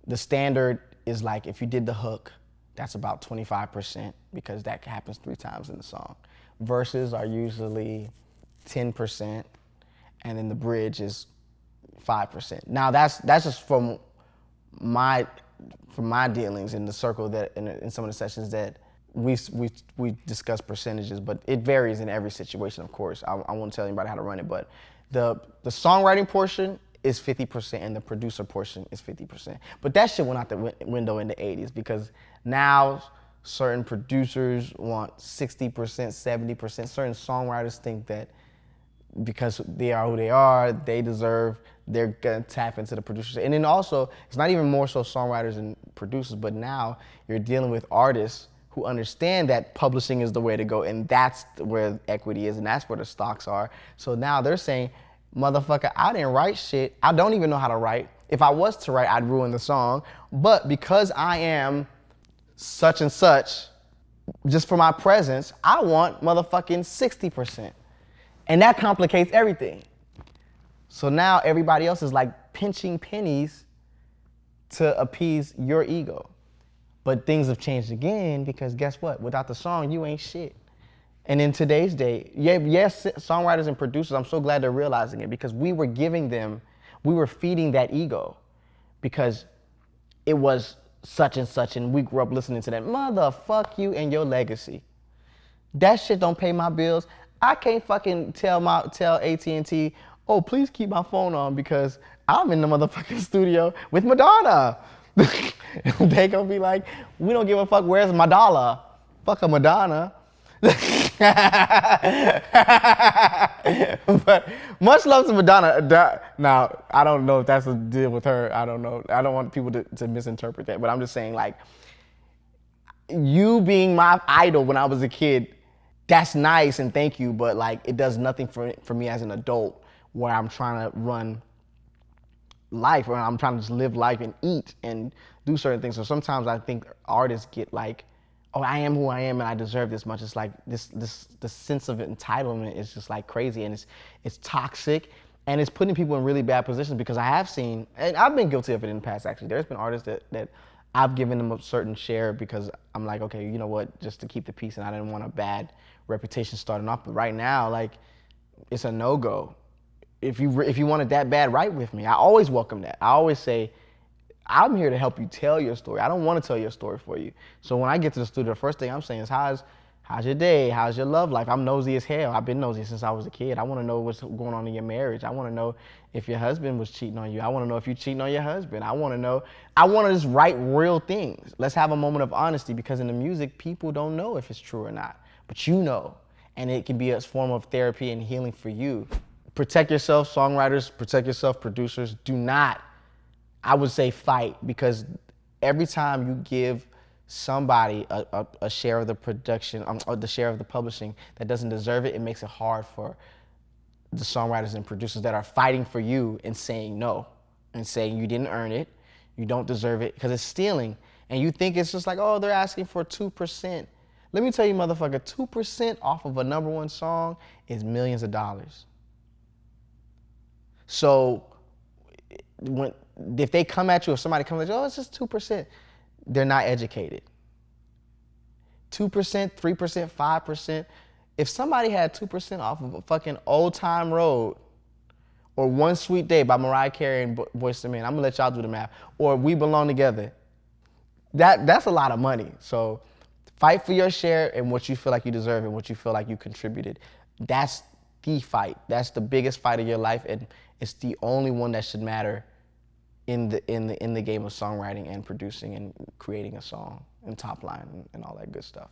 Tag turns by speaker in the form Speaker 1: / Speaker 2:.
Speaker 1: The standard is like if you did the hook, that's about 25% because that happens 3 times in the song. Verses are usually 10%, and then the bridge is 5%. Now that's just from my dealings in the circle that in some of the sessions that we discuss percentages, but it varies in every situation, of course. I won't tell anybody how to run it, but the songwriting portion is 50% and the producer portion is 50%. But that shit went out the window in the 80s because now certain producers want 60%, 70%. Certain songwriters think that because they are who they are, they deserve, they're gonna tap into the producers. And then also, it's not even more so songwriters and producers, but now you're dealing with artists who understand that publishing is the way to go, and that's where equity is, and that's where the stocks are. So now they're saying, motherfucker, I didn't write shit. I don't even know how to write. If I was to write, I'd ruin the song. But because I am such and such, just for my presence, I want motherfucking 60%. And that complicates everything. So now everybody else is like pinching pennies to appease your ego. But things have changed again because guess what? Without the song, you ain't shit. And in today's day, yes, songwriters and producers, I'm so glad they're realizing it because we were feeding that ego because it was such and such and we grew up listening to that. Motherfuck you and your legacy. That shit don't pay my bills. I can't fucking tell AT&T, oh, please keep my phone on because I'm in the motherfucking studio with Madonna. They gonna be like, we don't give a fuck, where's my dollar? Fuck a Madonna. But much love to Madonna. Now, I don't know if that's a deal with her. I don't know. I don't want people to misinterpret that, but I'm just saying, like, you being my idol when I was a kid, that's nice and thank you, but like it does nothing for me as an adult where I'm trying to run life, or I'm trying to just live life and eat and do certain things. So sometimes I think artists get like, oh, I am who I am and I deserve this much. It's like the sense of entitlement is just like crazy, and it's toxic, and it's putting people in really bad positions because I have seen, and I've been guilty of it in the past actually. There's been artists that I've given them a certain share because I'm like, okay, you know what, just to keep the peace, and I didn't want a bad reputation starting off. But right now, like, it's a no-go. If you want it that bad, write with me. I always welcome that. I always say, I'm here to help you tell your story. I don't want to tell your story for you. So when I get to the studio, the first thing I'm saying is, how's your day? How's your love life? I'm nosy as hell. I've been nosy since I was a kid. I want to know what's going on in your marriage. I want to know if your husband was cheating on you. I want to know if you're cheating on your husband. I want to just write real things. Let's have a moment of honesty, because in the music, people don't know if it's true or not. But you know, and it can be a form of therapy and healing for you. Protect yourself, songwriters. Protect yourself, producers. Do not, I would say, fight, because every time you give somebody a share of the production, or the share of the publishing that doesn't deserve it, it makes it hard for the songwriters and producers that are fighting for you and saying no, and saying you didn't earn it, you don't deserve it, because it's stealing. And you think it's just like, oh, they're asking for 2%. Let me tell you, motherfucker, 2% off of a #1 song is millions of dollars. So if they come at you, if somebody comes at you, oh, it's just 2%, they're not educated. 2%, 3%, 5%. If somebody had 2% off of a fucking Old Time Road, or One Sweet Day by Mariah Carey and Boyz II Men, I'm gonna let y'all do the math, or We Belong Together, that's a lot of money. So fight for your share and what you feel like you deserve and what you feel like you contributed. That's the fight. That's the biggest fight of your life, and it's the only one that should matter in the game of songwriting and producing and creating a song and top line and all that good stuff.